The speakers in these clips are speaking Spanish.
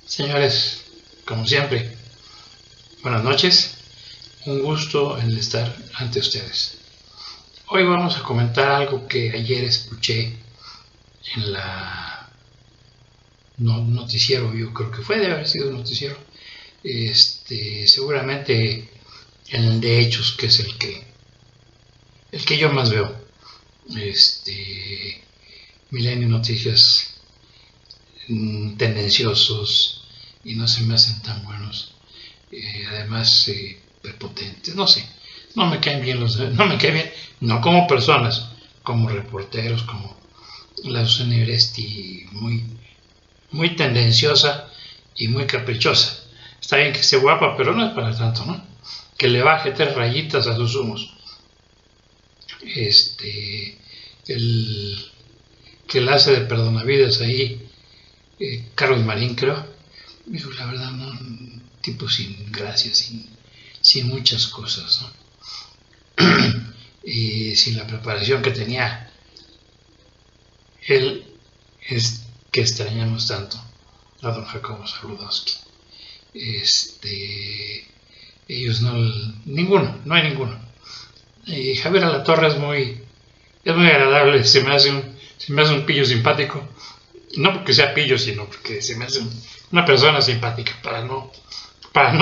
Señores, como siempre, buenas noches, un gusto en estar ante ustedes. Hoy vamos a comentar algo que ayer escuché en la noticiero, yo creo que debe haber sido un noticiero, seguramente el de Hechos, que es el que yo más veo, Milenio Noticias, tendenciosos y no se me hacen tan buenos, además prepotentes, no sé, no me caen bien no como personas, como reporteros, como la Susana Uresti, muy tendenciosa y muy caprichosa. Está bien que esté guapa, pero no es para tanto, ¿no? Que le baje 3 rayitas a sus humos. El que la hace de perdonavidas ahí, Carlos Marín, creo, digo, la verdad, no, tipo sin gracia, sin muchas cosas, ¿no? Y sin la preparación que tenía él, es que extrañamos tanto a don Jacobo Zabludowski. Ellos no hay ninguno. Javier Alatorre es muy agradable, se me hace un pillo simpático, no porque sea pillo, sino porque se me hace una persona simpática, para no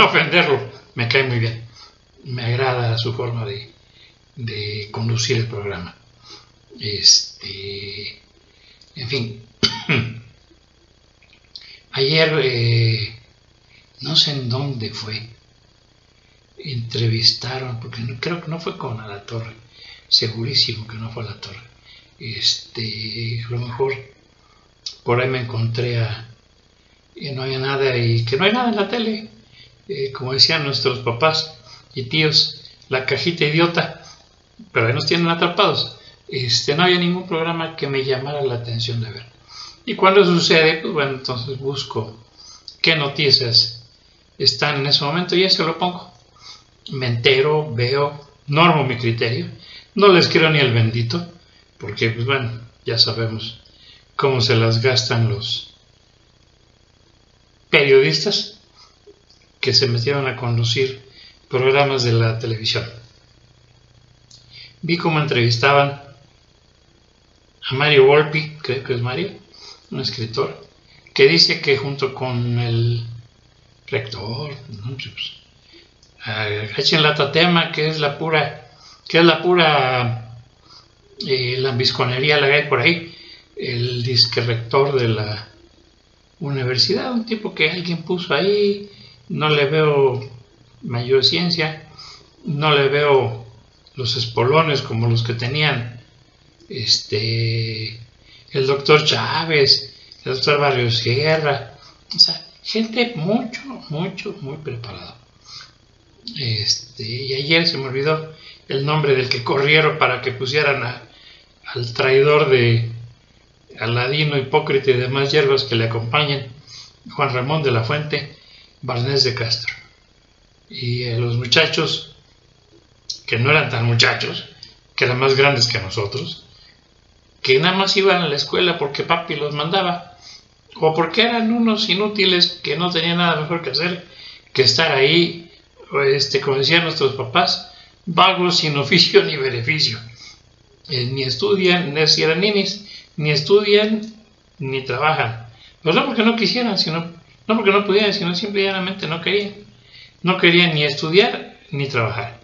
ofenderlo, me cae muy bien, me agrada su forma de conducir el programa. En fin, ayer no sé en dónde fue, entrevistaron, porque creo que no fue con Alatorre, segurísimo que no fue Alatorre. A lo mejor por ahí me encontré no había nada, y que no hay nada en la tele, como decían nuestros papás y tíos, la cajita idiota, pero ahí nos tienen atrapados. No había ningún programa que me llamara la atención de ver. Y cuando sucede, pues bueno, entonces busco qué noticias están en ese momento y eso lo pongo. Me entero, veo, normo mi criterio, no les creo ni el bendito, porque pues bueno, ya sabemos cómo se las gastan los periodistas que se metieron a conducir programas de la televisión. Vi cómo entrevistaban a Mario Volpi, creo que es Mario, un escritor, que dice que junto con el rector, ¿no? Echen la tatema, que es la pura lambisconería la que hay por ahí, el disque rector de la universidad, un tipo que alguien puso ahí, no le veo mayor ciencia, no le veo los espolones como los que tenían el doctor Chávez, el doctor Barrios Sierra, o sea, gente muy preparada. Y ayer se me olvidó el nombre del que corrieron para que pusieran al traidor de Aladino, hipócrita y demás hierbas que le acompañan, Juan Ramón de la Fuente, Barnés de Castro. Y los muchachos, que no eran tan muchachos, que eran más grandes que nosotros, que nada más iban a la escuela porque papi los mandaba, o porque eran unos inútiles que no tenían nada mejor que hacer que estar ahí, como decían nuestros papás, vagos sin oficio ni beneficio. Ni estudian, ni eran ninis, ni estudian ni trabajan. Pues no porque no quisieran, no porque no pudieran, sino simplemente no querían. No querían ni estudiar ni trabajar.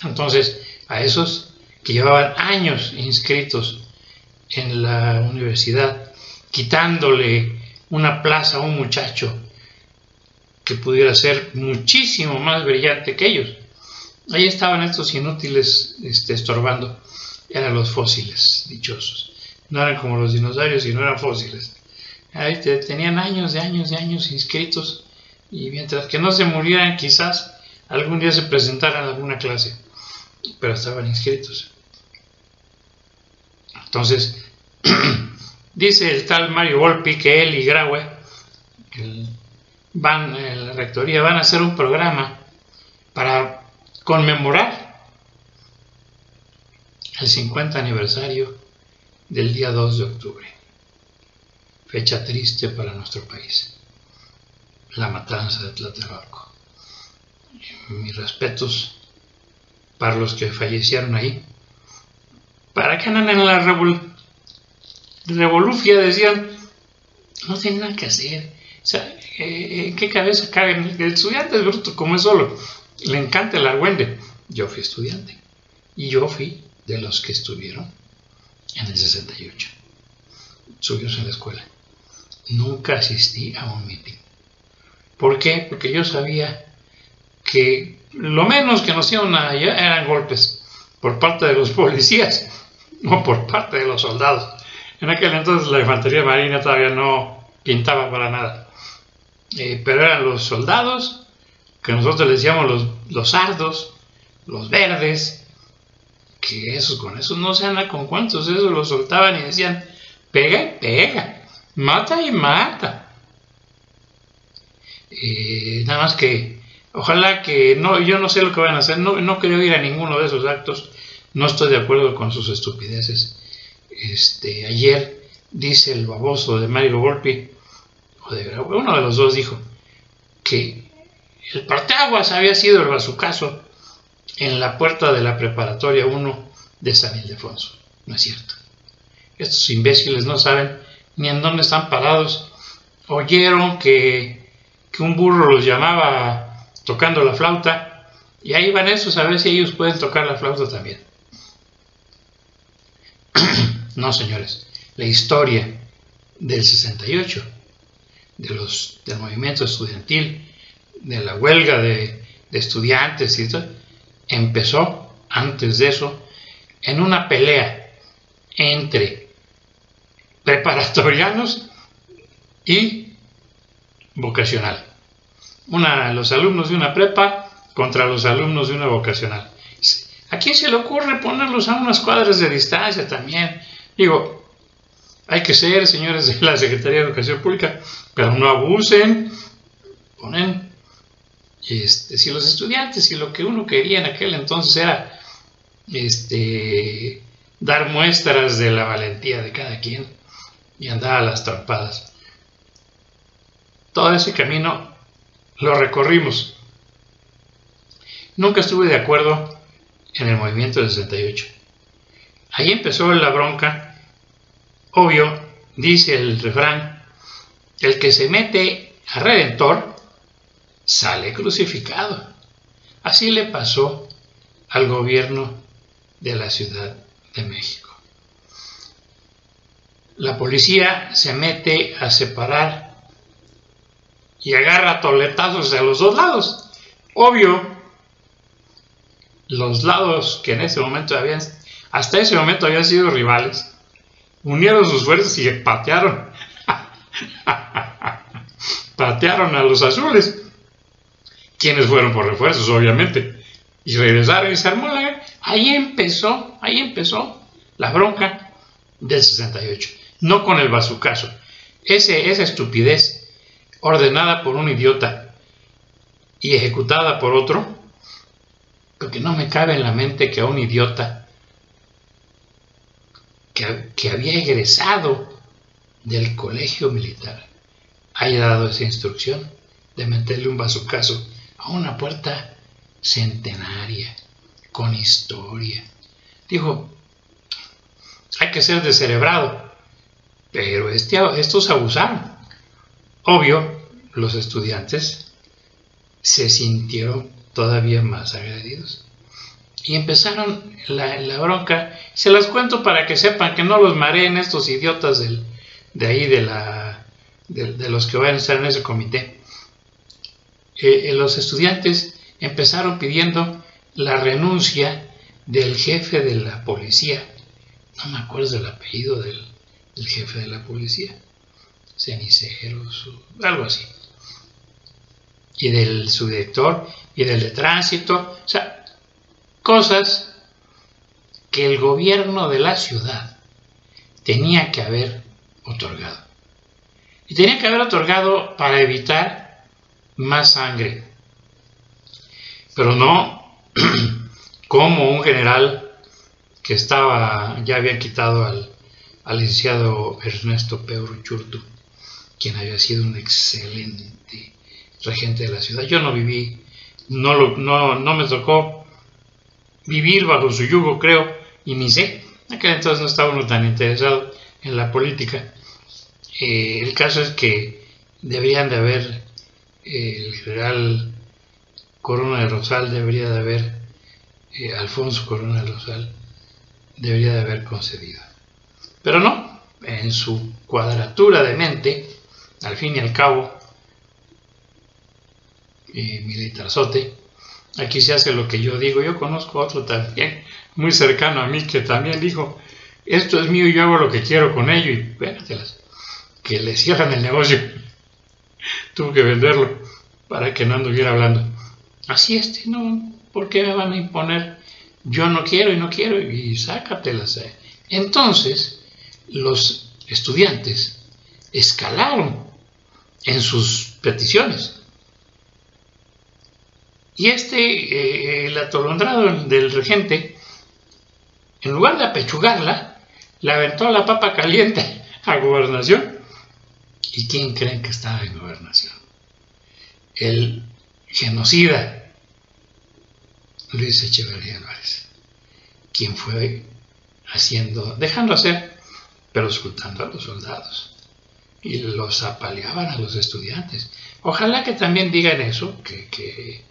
Entonces, a esos que llevaban años inscritos en la universidad, quitándole una plaza a un muchacho que pudiera ser muchísimo más brillante que ellos, ahí estaban estos inútiles estorbando. Eran los fósiles dichosos, no eran como los dinosaurios, sino eran fósiles. Ahí tenían años de años inscritos, y mientras que no se murieran, quizás algún día se presentaran a alguna clase, pero estaban inscritos. Entonces dice el tal Mario Volpi que él y Graue en la rectoría van a hacer un programa para conmemorar el 50 aniversario del día 2 de octubre, fecha triste para nuestro país. la matanza de Tlatelolco. Mis respetos para los que fallecieron ahí. ¿Para qué andan en la revolufia? Decían, no tienen nada que hacer. O sea, ¿en qué cabeza caben? El estudiante es bruto, como es solo. Le encanta el argüende. Yo fui estudiante. Y yo fui de los que estuvieron en el 68. Subidos en la escuela. Nunca asistí a un mitin. ¿Por qué? Porque yo sabía que lo menos que nos iban a hallar eran golpes por parte de los policías o por parte de los soldados. En aquel entonces la infantería marina todavía no pintaba para nada. Pero eran los soldados, que nosotros les decíamos los sardos, los verdes, que esos con esos no se anda con cuantos, esos los soltaban y decían, pega y pega, mata y mata. Nada más que, ojalá que, no, yo no sé lo que van a hacer, no quiero ir a ninguno de esos actos, no estoy de acuerdo con sus estupideces. Ayer dice el baboso de Mario Volpi, uno de los dos dijo que el parteaguas había sido el bazucazo en la puerta de la preparatoria 1 de San Ildefonso. No es cierto. Estos imbéciles no saben ni en dónde están parados. Oyeron que un burro los llamaba tocando la flauta y ahí van esos a ver si ellos pueden tocar la flauta también. No, señores, la historia del 68, del movimiento estudiantil, de la huelga de estudiantes y todo, empezó antes de eso en una pelea entre preparatorianos y vocacional. Los alumnos de una prepa contra los alumnos de una vocacional. ¿A quién se le ocurre ponerlos a unas cuadras de distancia también? Digo, hay que ser, señores de la Secretaría de Educación Pública, pero no abusen. Ponen, si los estudiantes, si lo que uno quería en aquel entonces era dar muestras de la valentía de cada quien y andar a las trompadas. Todo ese camino lo recorrimos. Nunca estuve de acuerdo en el movimiento del 68. Ahí empezó la bronca. Obvio, dice el refrán, el que se mete a Redentor sale crucificado. Así le pasó al gobierno de la Ciudad de México. La policía se mete a separar y agarra toletazos a los dos lados. Obvio, los lados que en ese momento hasta ese momento habían sido rivales, unieron sus fuerzas y patearon a los azules, quienes fueron por refuerzos, obviamente, y regresaron y se armó la guerra. Ahí empezó la bronca del 68, no con el bazucazo. Esa estupidez ordenada por un idiota y ejecutada por otro, porque no me cabe en la mente que a un idiota que había egresado del colegio militar haya dado esa instrucción de meterle un bazucazo a una puerta centenaria, con historia. Dijo, hay que ser descerebrado, pero estos abusaron. Obvio, los estudiantes se sintieron todavía más agredidos y empezaron la bronca. Se las cuento para que sepan, que no los mareen estos idiotas de ahí, de los que van a estar en ese comité. Los estudiantes empezaron pidiendo la renuncia del jefe de la policía. No me acuerdo del apellido del jefe de la policía, Ceniceros o algo así, y del subdirector y del de tránsito. O sea, cosas que el gobierno de la ciudad tenía que haber otorgado. Y tenía que haber otorgado para evitar más sangre. Pero no como un general que ya habían quitado al licenciado Ernesto P. Uruchurtu, quien había sido un excelente regente de la ciudad. Yo no viví, no me tocó vivir bajo su yugo, creo, y ni sé. Aquel entonces no estaba uno tan interesado en la política. El caso es que deberían de haber, el general Corona de Rosal debería de haber, Alfonso Corona de Rosal debería de haber concedido. Pero no, en su cuadratura de mente, al fin y al cabo, militarzote, aquí se hace lo que yo digo. Yo conozco otro también, muy cercano a mí, que también dijo, esto es mío y yo hago lo que quiero con ello, y véantelas, que le cierran el negocio. Tuvo que venderlo para que no anduviera hablando. Así no, ¿por qué me van a imponer? Yo no quiero y no quiero, y sácatelas. Entonces, los estudiantes escalaron en sus peticiones. Y el atolondrado del regente, en lugar de apechugarla, le aventó la papa caliente a Gobernación. ¿Y quién creen que estaba en Gobernación? El genocida Luis Echeverría Álvarez, quien fue dejando hacer, pero ocultando a los soldados, y los apaleaban a los estudiantes. Ojalá que también digan eso, que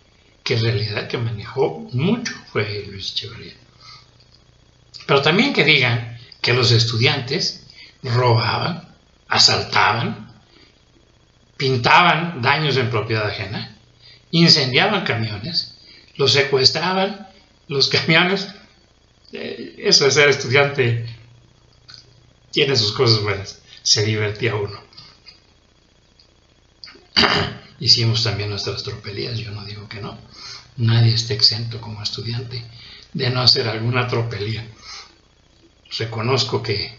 en realidad que manejó mucho fue Luis Echeverría. Pero también que digan que los estudiantes robaban, asaltaban, pintaban daños en propiedad ajena, incendiaban camiones, los secuestraban, los camiones. Eso de ser estudiante tiene sus cosas buenas, se divertía uno. Hicimos también nuestras tropelías, yo no digo que no. Nadie está exento como estudiante de no hacer alguna tropelía. Reconozco que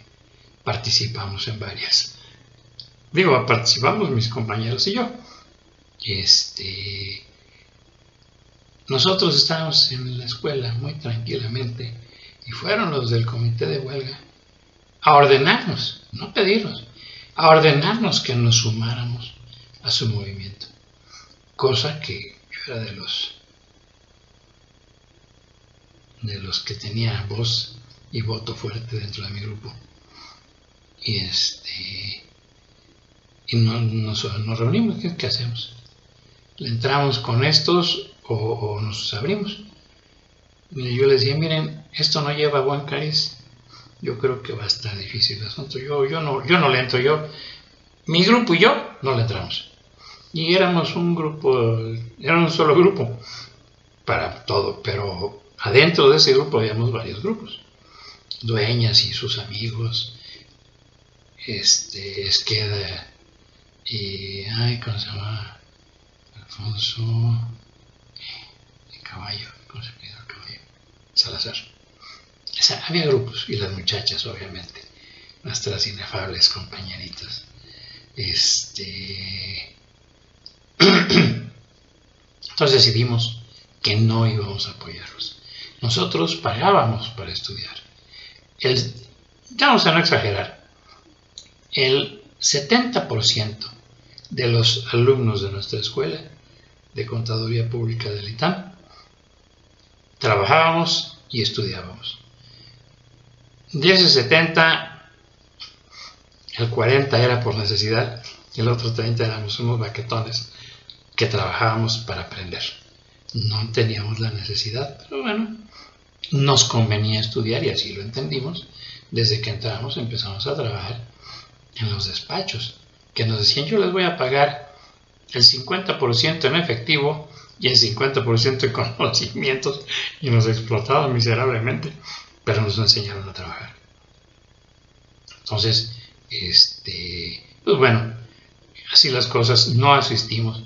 participamos en varias. Participamos mis compañeros y yo. Nosotros estábamos en la escuela muy tranquilamente y fueron los del comité de huelga a ordenarnos, no pedirnos, a ordenarnos que nos sumáramos a su movimiento. Cosa que yo era de los que tenía voz y voto fuerte dentro de mi grupo. Y nos reunimos. ¿Qué hacemos? ¿Le entramos con estos o nos abrimos? Y yo les decía, miren, esto no lleva buen cariz. Yo creo que va a estar difícil el asunto. Yo no le entro. Mi grupo y yo no le entramos. Y éramos era un solo grupo para todo, pero adentro de ese grupo habíamos varios grupos. Dueñas y sus amigos, Esqueda y, ¿cómo se llama? Alfonso, el caballo, ¿cómo se llama el caballo? Salazar. Había grupos, y las muchachas, obviamente, nuestras inefables compañeritas. Entonces decidimos que no íbamos a apoyarlos. Nosotros pagábamos para estudiar. Vamos a no exagerar, el 70% de los alumnos de nuestra escuela de Contaduría Pública del ITAM trabajábamos y estudiábamos. De ese 70, el 40 era por necesidad, el otro 30 éramos unos baquetones que trabajábamos para aprender. No teníamos la necesidad, pero bueno, nos convenía estudiar y así lo entendimos. Desde que entramos empezamos a trabajar en los despachos, que nos decían, yo les voy a pagar el 50% en efectivo y el 50% en conocimientos, y nos explotaban miserablemente, pero nos enseñaron a trabajar. Entonces, pues bueno, así las cosas. No asistimos.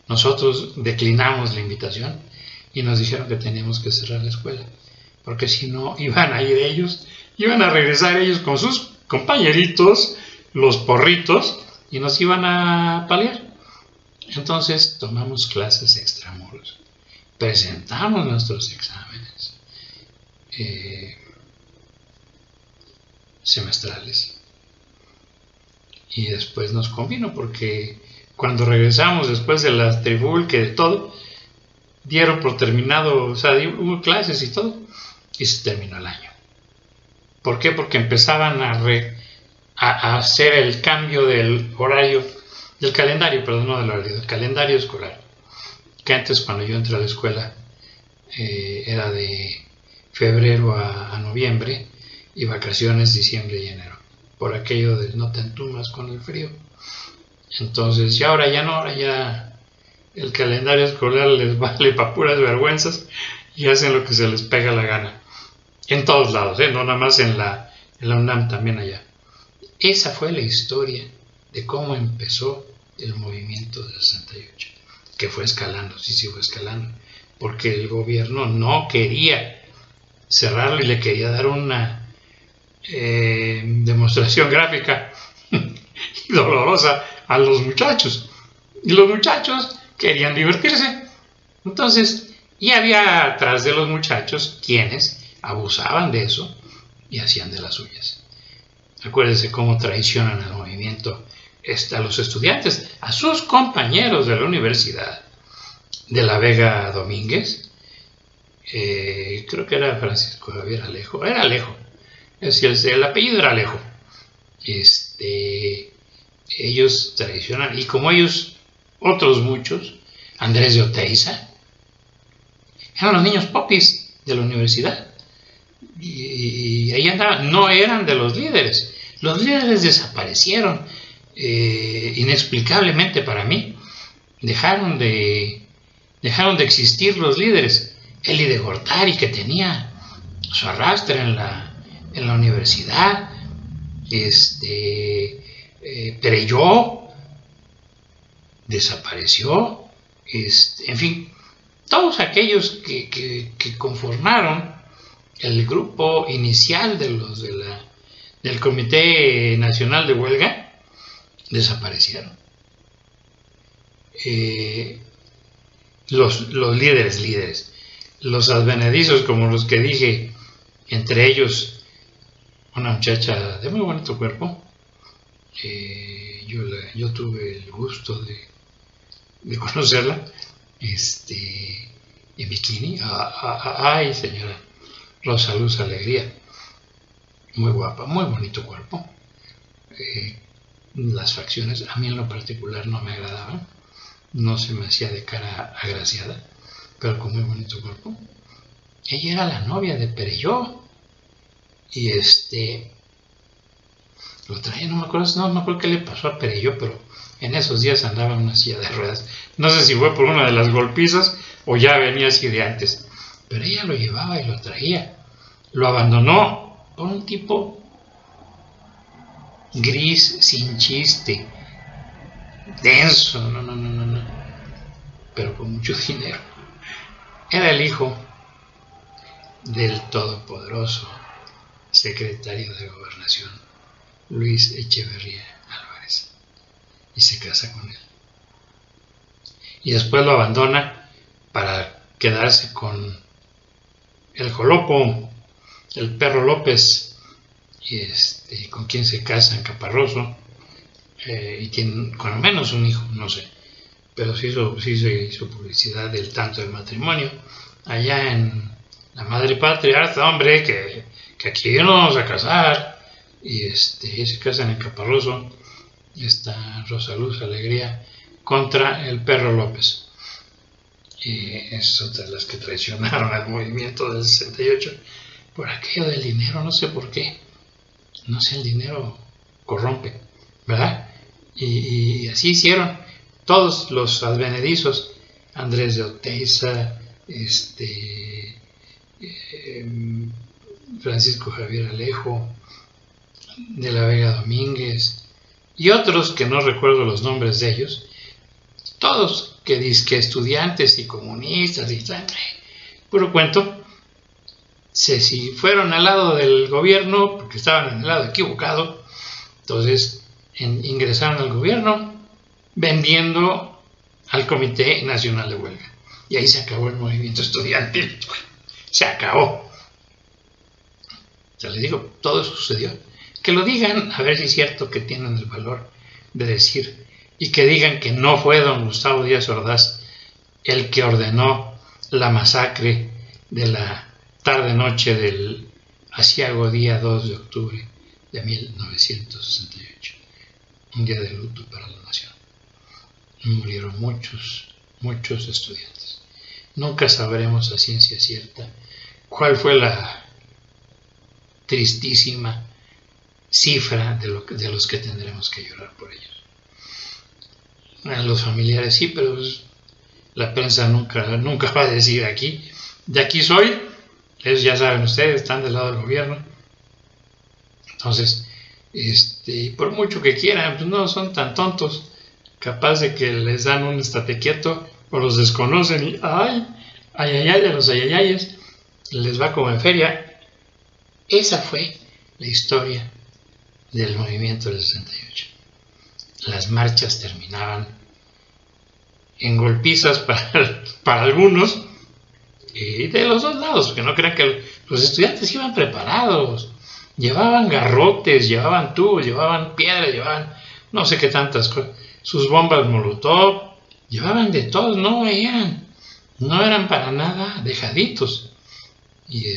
Nosotros declinamos la invitación y nos dijeron que teníamos que cerrar la escuela, porque si no iban a ir ellos, iban a regresar ellos con sus compañeritos, los porritos, y nos iban a paliar. Entonces tomamos clases extramuros, presentamos nuestros exámenes semestrales y después nos convino porque cuando regresamos después de la trifulca y de todo, dieron por terminado, o sea, hubo clases y todo, y se terminó el año. ¿Por qué? Porque empezaban a hacer el cambio del horario, del calendario, perdón, no del horario, del calendario escolar. Que antes, cuando yo entré a la escuela, era de febrero a noviembre y vacaciones diciembre y enero, por aquello de no te entumas con el frío. Entonces, y ahora ya no, ahora ya el calendario escolar les vale para puras vergüenzas y hacen lo que se les pega la gana. En todos lados, no nada más en la UNAM, también allá. Esa fue la historia de cómo empezó el movimiento del 68, que fue escalando, sí fue escalando, porque el gobierno no quería cerrarlo y le quería dar una demostración gráfica y dolorosa a los muchachos. Y los muchachos querían divertirse. Entonces, y había atrás de los muchachos quienes abusaban de eso y hacían de las suyas. Acuérdense cómo traicionan al movimiento a los estudiantes, a sus compañeros de la Universidad de la Vega Domínguez. Creo que era Francisco Javier Alejo. Era Alejo. Es decir, el apellido era Alejo. Ellos traicionan, y como ellos, otros muchos, Andrés de Oteiza, eran los niños popis de la universidad. Y ahí andaban, no eran de los líderes. Los líderes desaparecieron inexplicablemente para mí. Dejaron de existir los líderes. Eli de Gortari, que tenía su arrastre en la universidad, Perelló desapareció, en fin, todos aquellos que conformaron el grupo inicial de los del Comité Nacional de Huelga desaparecieron. Los líderes, los advenedizos, como los que dije, entre ellos una muchacha de muy bonito cuerpo. Yo tuve el gusto de conocerla en bikini. Ay, señora Rosa Luz Alegría, muy guapa, muy bonito cuerpo. Las facciones a mí en lo particular no me agradaban, no se me hacía de cara agraciada, pero con muy bonito cuerpo. Ella era la novia de Perelló y lo traía, no me acuerdo qué le pasó a Perelló, pero en esos días andaba en una silla de ruedas. No sé si fue por una de las golpizas o ya venía así de antes, pero ella lo llevaba y lo traía. Lo abandonó por un tipo gris, sin chiste, denso, no, pero con mucho dinero. Era el hijo del todopoderoso secretario de Gobernación, Luis Echeverría Álvarez, y se casa con él. Y después lo abandona para quedarse con el Jolopo, el Perro López, y con quien se casa en Caparroso, y tiene con al menos un hijo, no sé, pero sí se hizo publicidad del tanto del matrimonio allá en la madre patria, hombre, que aquí nos vamos a casar, y se casan en Caparroso, y está Rosa Luz Alegría contra el Perro López. Es otra de las que traicionaron al movimiento del 68 por aquello del dinero, no sé por qué, no sé, el dinero corrompe, ¿verdad? Y así hicieron todos los advenedizos, Andrés de Oteiza, Francisco Javier Alejo, de la Vega Domínguez y otros que no recuerdo los nombres de ellos, todos que estudiantes y comunistas y puro cuento, si fueron al lado del gobierno porque estaban en el lado equivocado, entonces ingresaron al gobierno vendiendo al Comité Nacional de Huelga, y ahí se acabó el movimiento estudiantil, se acabó. Ya les digo, todo eso sucedió. Que lo digan, a ver si es cierto que tienen el valor de decir, y que digan que no fue don Gustavo Díaz Ordaz el que ordenó la masacre de la tarde-noche del aciago día 2 de octubre de 1968, un día de luto para la nación. Murieron muchos estudiantes. Nunca sabremos a ciencia cierta cuál fue la tristísima cifra de los que tendremos que llorar por ellos. A los familiares sí, pero pues, la prensa nunca va a decir aquí, de aquí soy, ellos ya saben ustedes, están del lado del gobierno. Entonces, por mucho que quieran, pues no son tan tontos, capaz de que les dan un estate quieto o los desconocen y ay, a los ayayayes les va como en feria. Esa fue la historia del movimiento del 68. Las marchas terminaban en golpizas para algunos, y de los dos lados, porque no crean que los estudiantes iban preparados, llevaban garrotes, llevaban tubos, llevaban piedras, llevaban no sé qué tantas cosas, sus bombas molotov, llevaban de todo, no eran para nada dejaditos. Y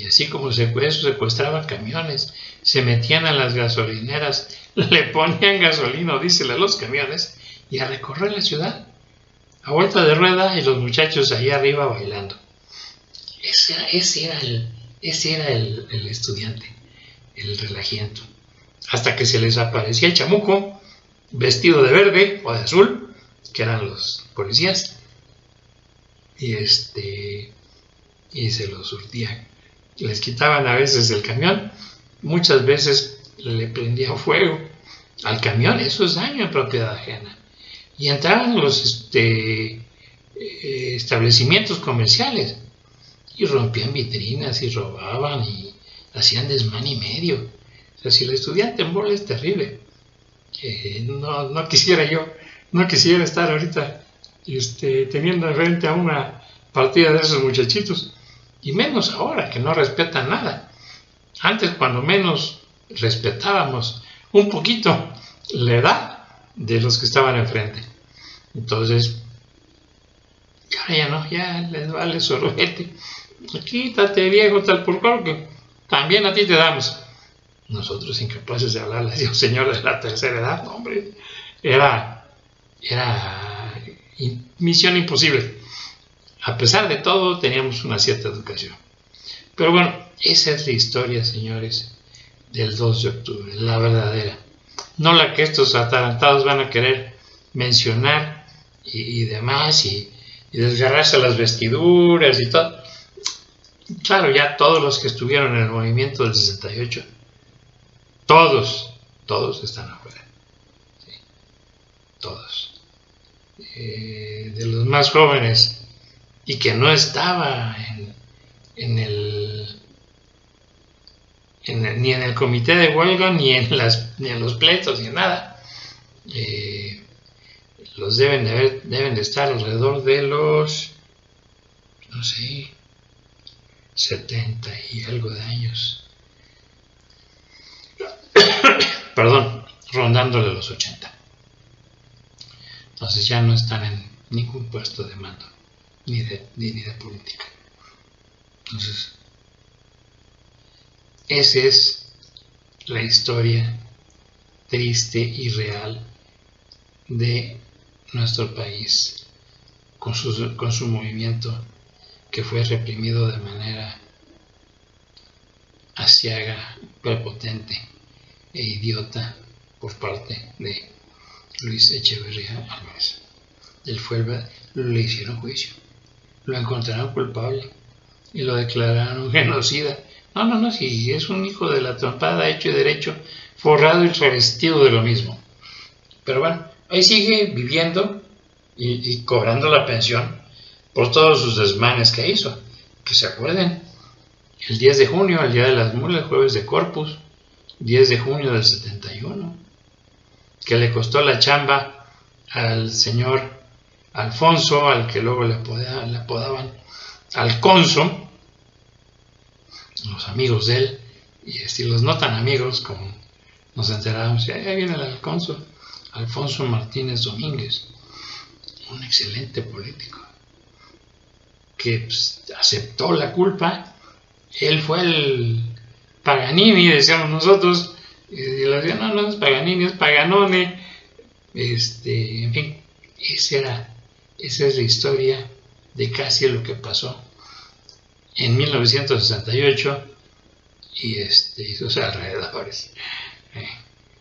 así como secuestraban camiones, se metían a las gasolineras, le ponían gasolina, dísele a los camiones, y a recorrer la ciudad a vuelta de rueda, y los muchachos ahí arriba bailando. Ese era el estudiante, el relajiento, hasta que se les aparecía el chamuco vestido de verde o de azul, que eran los policías, y se los surtían. Les quitaban a veces el camión, muchas veces le prendían fuego al camión, eso es daño en propiedad ajena. Y entraban los establecimientos comerciales y rompían vitrinas y robaban y hacían desmán y medio. O sea, si el estudiante en bola es terrible, no quisiera estar ahorita teniendo frente a una partida de esos muchachitos, y menos ahora que no respetan nada. Antes, cuando menos, respetábamos un poquito la edad de los que estaban enfrente. Entonces, ahora ya no, ya les vale sorbete. Quítate, viejo, tal por cual, que también a ti te damos. Nosotros incapaces de hablarle a un señor de la tercera edad, hombre, era misión imposible. A pesar de todo, teníamos una cierta educación. Pero bueno, esa es la historia, señores, del 2 de octubre, la verdadera. No la que estos atarantados van a querer mencionar y demás, y desgarrarse las vestiduras y todo. Claro, ya todos los que estuvieron en el movimiento del 68, todos están afuera. ¿Sí? Todos. De los más jóvenes, y que no estaba ni en el comité de huelga, ni en los pleitos, ni en nada. Los deben de estar alrededor de los, no sé, 70 y algo de años. Perdón, rondándole los 80. Entonces ya no están en ningún puesto de mando, ni de política. Entonces, esa es la historia triste y real de nuestro país, con su movimiento, que fue reprimido de manera aciaga, prepotente e idiota por parte de Luis Echeverría Álvarez. Le hicieron juicio, lo encontraron culpable y lo declararon genocida. No, si es un hijo de la trompada hecho y derecho, forrado y revestido de lo mismo. Pero bueno, ahí sigue viviendo y cobrando la pensión por todos sus desmanes que hizo. Que se acuerden, el 10 de junio, el Día de las Mulas, jueves de Corpus, 10 de junio del 71, que le costó la chamba al señor Alfonso, al que luego le apodaban Alconso, los amigos de él, y los no tan amigos, como nos enterábamos, ahí viene el Alconso, Alfonso Martínez Domínguez, un excelente político, que pues, aceptó la culpa. Él fue el Paganini, decíamos nosotros, y le decían, no, no es Paganini, es Paganone. En fin, esa es la historia de casi lo que pasó en 1968 y sus alrededores.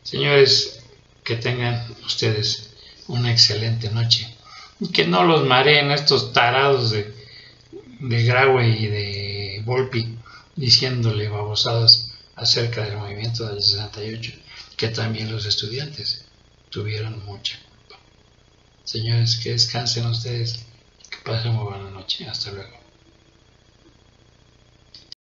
Señores, que tengan ustedes una excelente noche y que no los mareen estos tarados de Graue y de Volpi diciéndole babosadas acerca del movimiento del 68, que también los estudiantes tuvieron mucha culpa. Señores, que descansen ustedes, que pasen muy buena noche, hasta luego.